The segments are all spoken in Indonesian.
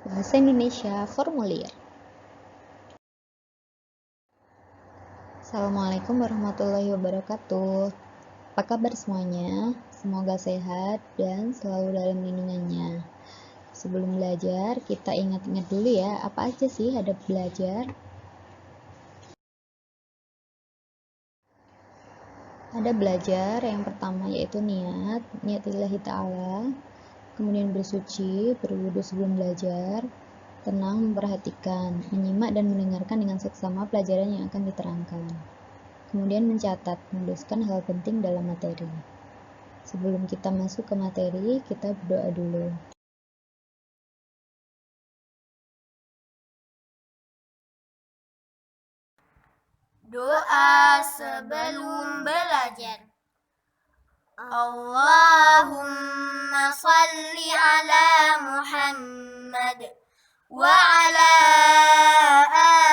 Bahasa Indonesia formulir. Assalamualaikum warahmatullahi wabarakatuh. Apa kabar semuanya? Semoga sehat dan selalu dalam lindungannya. Sebelum belajar, kita ingat-ingat dulu ya, apa aja sih adab belajar? Ada belajar yang pertama yaitu niat lillahi ta'ala, kemudian bersuci, berwudu sebelum belajar, tenang, memperhatikan, menyimak dan mendengarkan dengan seksama pelajaran yang akan diterangkan. Kemudian mencatat, menuliskan hal penting dalam materi. Sebelum kita masuk ke materi, kita berdoa dulu. Doa sebelum belajar. Allahumma salli ala Muhammad wa ala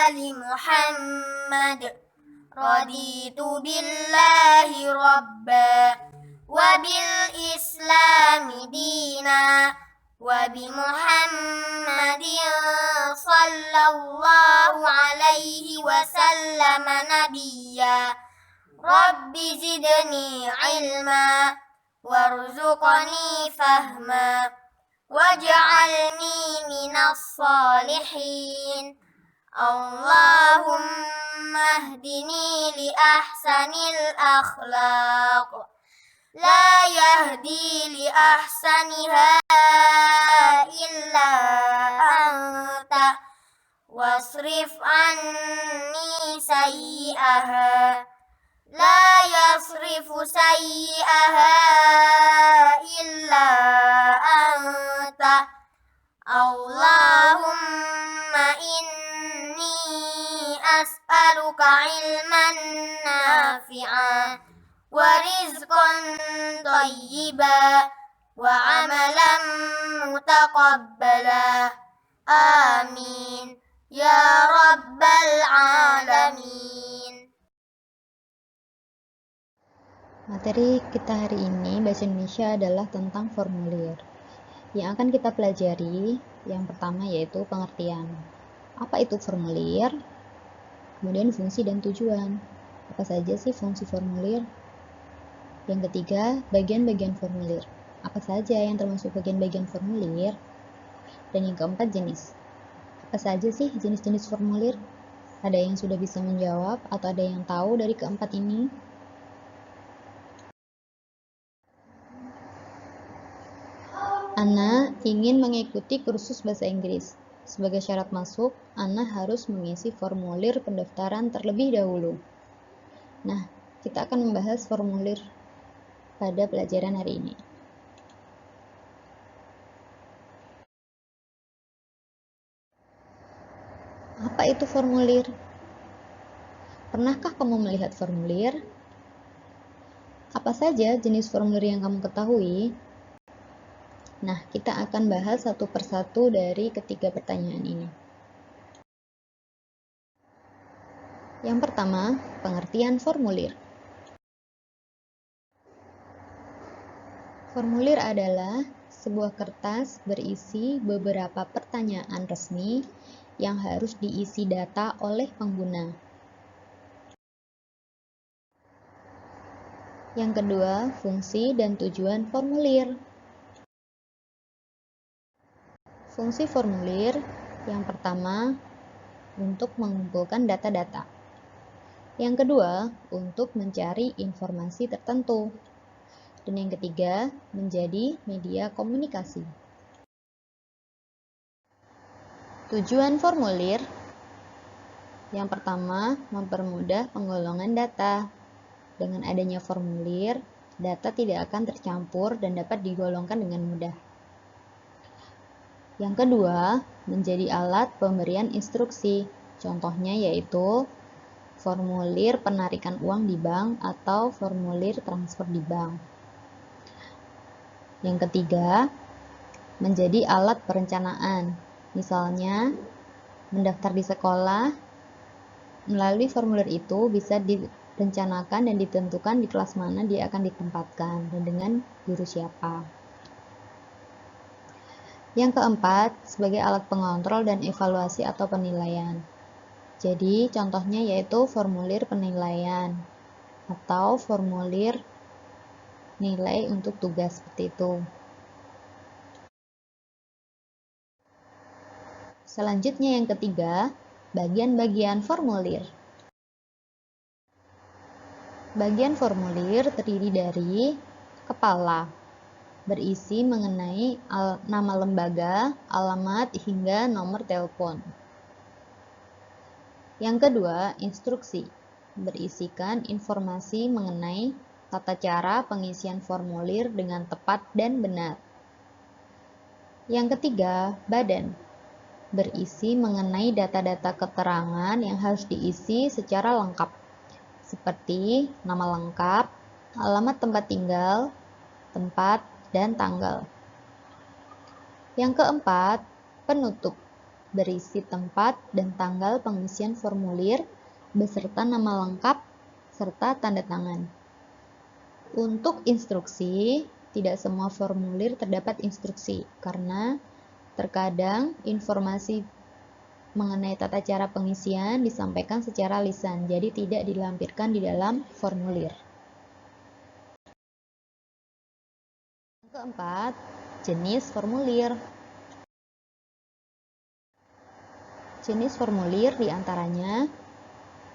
ali Muhammad. Raditu billahi rabba wa bil islami dina wa bi Muhammadin sallallahu alaihi wasallam nabiyya. Rabbi zidni ilma warzuqni fahma waj'alni minas salihin. Allahumma hdini li ahsanil akhlaq la yahdi li ahsaniha illa anta wasrif anni sayyi'aha la yasrifu sayyi'aha illa anta. Allahumma inni as'aluka ilman nafi'a wa rizqan thayyiba wa amalan mutaqabbala. Amin ya rabbal alamin. Materi kita hari ini bahasa Indonesia adalah tentang formulir. Yang akan kita pelajari yang pertama yaitu pengertian. Apa itu formulir? Kemudian fungsi dan tujuan. Apa saja sih fungsi formulir? Yang ketiga, bagian-bagian formulir. Apa saja yang termasuk bagian-bagian formulir? Dan yang keempat, jenis. Apa saja sih jenis-jenis formulir? Ada yang sudah bisa menjawab atau ada yang tahu dari keempat ini? Ana ingin mengikuti kursus bahasa Inggris. Sebagai syarat masuk, Ana harus mengisi formulir pendaftaran terlebih dahulu. Nah, kita akan membahas formulir pada pelajaran hari ini. Apa itu formulir? Pernahkah kamu melihat formulir? Apa saja jenis formulir yang kamu ketahui? Nah, kita akan bahas satu persatu dari ketiga pertanyaan ini. Yang pertama, pengertian formulir. Formulir adalah sebuah kertas berisi beberapa pertanyaan resmi yang harus diisi data oleh pengguna. Yang kedua, fungsi dan tujuan formulir. Fungsi formulir yang pertama untuk mengumpulkan data-data. Yang kedua, untuk mencari informasi tertentu. Dan yang ketiga, menjadi media komunikasi. Tujuan formulir yang pertama, mempermudah penggolongan data. Dengan adanya formulir, data tidak akan tercampur dan dapat digolongkan dengan mudah. Yang kedua, menjadi alat pemberian instruksi. Contohnya yaitu formulir penarikan uang di bank atau formulir transfer di bank. Yang ketiga, menjadi alat perencanaan. Misalnya, mendaftar di sekolah, melalui formulir itu bisa direncanakan dan ditentukan di kelas mana dia akan ditempatkan dan dengan guru siapa. Yang keempat, sebagai alat pengontrol dan evaluasi atau penilaian. Jadi, contohnya yaitu formulir penilaian atau formulir nilai untuk tugas seperti itu. Selanjutnya yang ketiga, bagian-bagian formulir. Bagian formulir terdiri dari kepala, berisi mengenai nama lembaga, alamat, hingga nomor telepon. Yang kedua, instruksi, berisikan informasi mengenai tata cara pengisian formulir dengan tepat dan benar. Yang ketiga, badan, berisi mengenai data-data keterangan yang harus diisi secara lengkap, seperti nama lengkap, alamat tempat tinggal, tempat, dan tanggal. Yang keempat, penutup, berisi tempat dan tanggal pengisian formulir beserta nama lengkap serta tanda tangan. Untuk instruksi, tidak semua formulir terdapat instruksi karena terkadang informasi mengenai tata cara pengisian disampaikan secara lisan, jadi tidak dilampirkan di dalam formulir. Yang keempat, jenis formulir. Jenis formulir diantaranya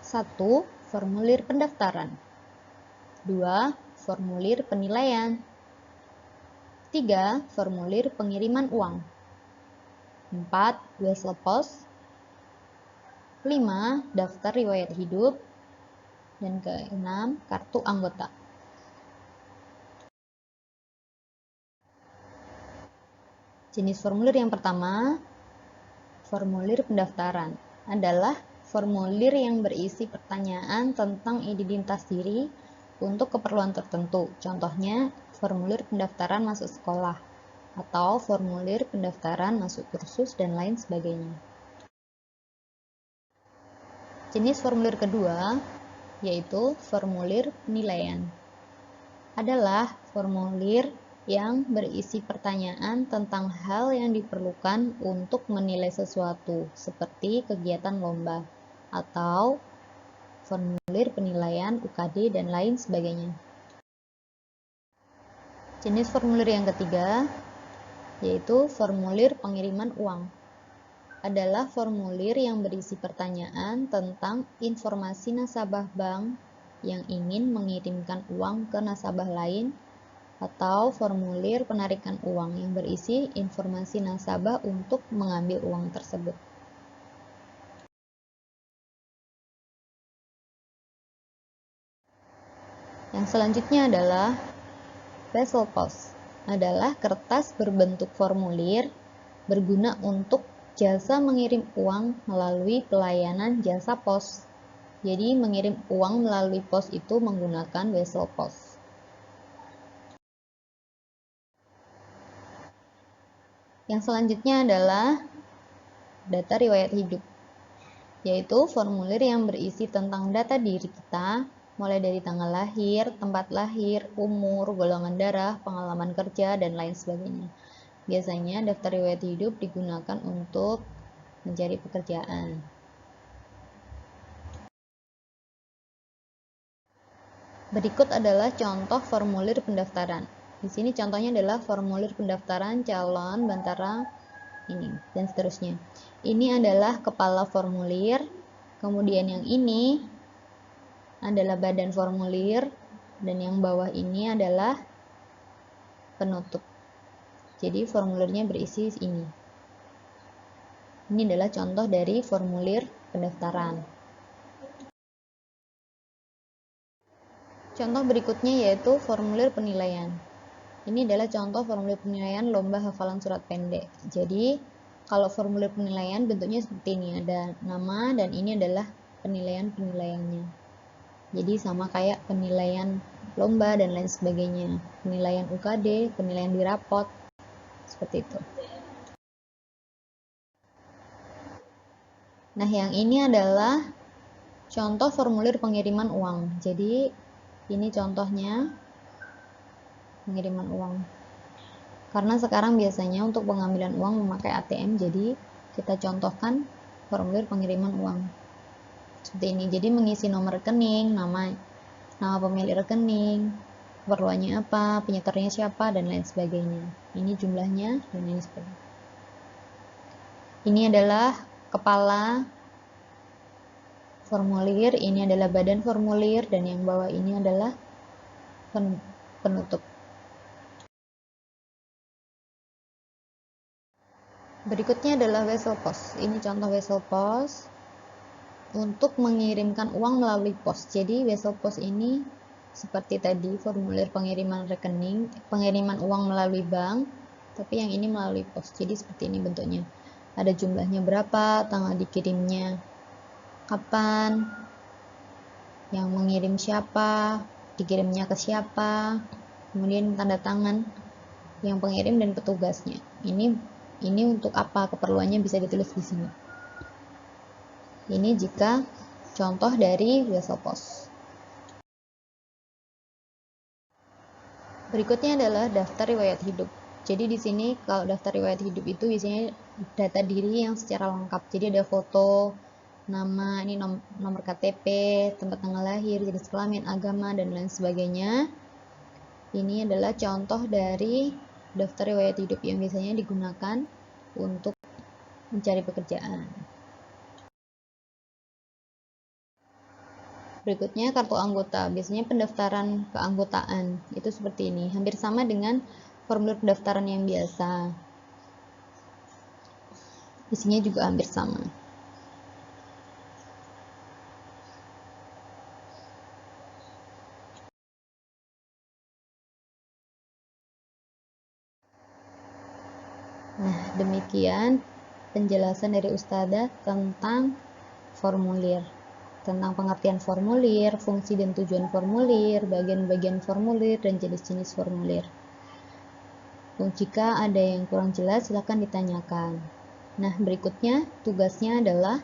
1. Formulir pendaftaran 2. Formulir penilaian 3. Formulir pengiriman uang 4. Wesel pos 5. Daftar riwayat hidup dan ke-6. Kartu anggota. Jenis formulir yang pertama, formulir pendaftaran adalah formulir yang berisi pertanyaan tentang identitas diri untuk keperluan tertentu. Contohnya, formulir pendaftaran masuk sekolah atau formulir pendaftaran masuk kursus dan lain sebagainya. Jenis formulir kedua yaitu formulir penilaian. Adalah formulir yang berisi pertanyaan tentang hal yang diperlukan untuk menilai sesuatu, seperti kegiatan lomba, atau formulir penilaian UKD dan lain sebagainya. Jenis formulir yang ketiga, yaitu formulir pengiriman uang. Adalah formulir yang berisi pertanyaan tentang informasi nasabah bank yang ingin mengirimkan uang ke nasabah lain, atau formulir penarikan uang yang berisi informasi nasabah untuk mengambil uang tersebut. Yang selanjutnya adalah Wesel pos. Adalah kertas berbentuk formulir berguna untuk jasa mengirim uang melalui pelayanan jasa pos. Jadi mengirim uang melalui pos itu menggunakan Wesel pos. Yang selanjutnya adalah data riwayat hidup, yaitu formulir yang berisi tentang data diri kita, mulai dari tanggal lahir, tempat lahir, umur, golongan darah, pengalaman kerja, dan lain sebagainya. Biasanya daftar riwayat hidup digunakan untuk mencari pekerjaan. Berikut adalah contoh formulir pendaftaran. Di sini contohnya adalah formulir pendaftaran calon Bantara ini dan seterusnya. Ini adalah kepala formulir, kemudian yang ini adalah badan formulir, dan yang bawah ini adalah penutup. Jadi formulirnya berisi ini. Ini adalah contoh dari formulir pendaftaran. Contoh berikutnya yaitu formulir penilaian. Ini adalah contoh formulir penilaian lomba hafalan surat pendek. Jadi, kalau formulir penilaian bentuknya seperti ini, ada nama dan ini adalah penilaian-penilaiannya. Jadi sama kayak penilaian lomba dan lain sebagainya. Penilaian UKD, penilaian di rapot, seperti itu. Nah, yang ini adalah contoh formulir pengiriman uang. Jadi, ini contohnya pengiriman uang. Karena sekarang biasanya untuk pengambilan uang memakai ATM, jadi kita contohkan formulir pengiriman uang seperti ini. Jadi mengisi nomor rekening, nama pemilik rekening, keperluannya apa, penyetornya siapa, dan lain sebagainya. Ini jumlahnya dan lain sebagainya. Ini adalah kepala formulir, ini adalah badan formulir, dan yang bawah ini adalah penutup. Berikutnya adalah wesel pos. Ini contoh wesel pos untuk mengirimkan uang melalui pos. Jadi wesel pos ini seperti tadi formulir pengiriman rekening, pengiriman uang melalui bank, tapi yang ini melalui pos. Jadi seperti ini bentuknya. Ada jumlahnya berapa, tanggal dikirimnya kapan, yang mengirim siapa, dikirimnya ke siapa, kemudian tanda tangan yang pengirim dan petugasnya. Ini untuk apa, keperluannya bisa ditulis di sini. Ini jika contoh dari wesel pos. Berikutnya adalah daftar riwayat hidup. Jadi di sini kalau daftar riwayat hidup itu biasanya data diri yang secara lengkap. Jadi ada foto, nama, ini nomor KTP, tempat tanggal lahir, jenis kelamin, agama, dan lain sebagainya. Ini adalah contoh dari daftar riwayat hidup yang biasanya digunakan untuk mencari pekerjaan. Berikutnya kartu anggota. Biasanya pendaftaran keanggotaan itu seperti ini. Hampir sama dengan formulir pendaftaran yang biasa. Isinya juga hampir sama. Nah, demikian penjelasan dari Ustadzah tentang formulir. Tentang pengertian formulir, fungsi dan tujuan formulir, bagian-bagian formulir, dan jenis-jenis formulir. Jika ada yang kurang jelas, silakan ditanyakan. Nah, berikutnya tugasnya adalah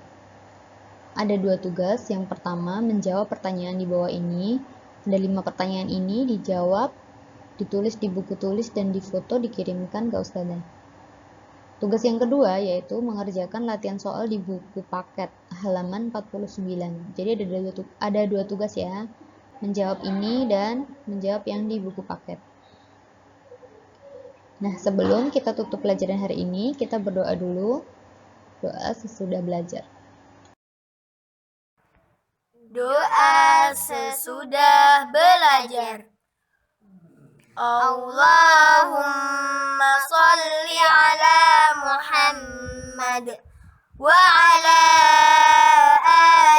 ada 2 tugas. Yang pertama, menjawab pertanyaan di bawah ini. Ada 5 pertanyaan ini dijawab, ditulis di buku tulis, dan difoto dikirimkan ke Ustadzah. Tugas yang kedua yaitu mengerjakan latihan soal di buku paket halaman 49. Jadi ada dua tugas ya, menjawab ini dan menjawab yang di buku paket. Nah, sebelum kita tutup pelajaran hari ini, kita berdoa dulu. Doa sesudah belajar. Doa sesudah belajar. Allahumma salli ala Muhammad wa ala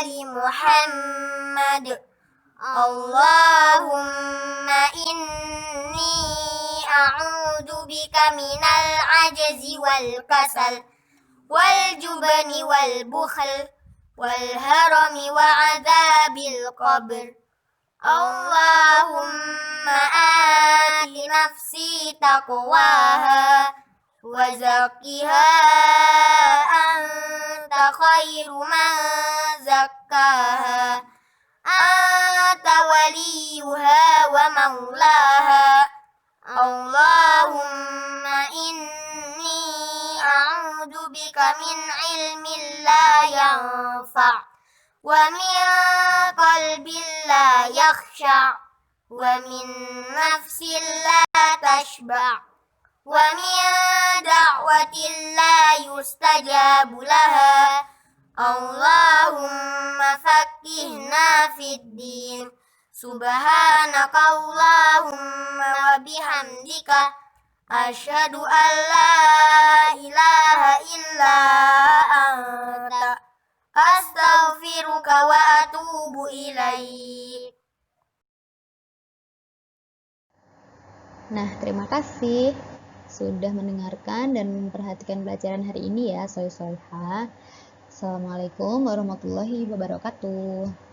ali Muhammad. Allahumma inni a'udzu bika minal ajzi wal kasal wal jubni wal bukhl wal harami wa adzabil qabr. Allahumma ati nafsi taqwaha wa zakkiha anta khairu man zakkaha anta waliyuha wa maulaha. Allahumma inni a'udzu bika min ilmin la yanfa' wa min qalbin la yakhsha' wa min nafsin la tashba' wa min da'watin la yustajabu laha. Allahumma faqqihna fid din. Subhanaka Allahumma wa bihamdika asyhadu an la ilaha illa anta astaghfiruka wa atubu ilaik. Nah, terima kasih sudah mendengarkan dan memperhatikan pelajaran hari ini ya, soy-soyha. Assalamualaikum warahmatullahi wabarakatuh.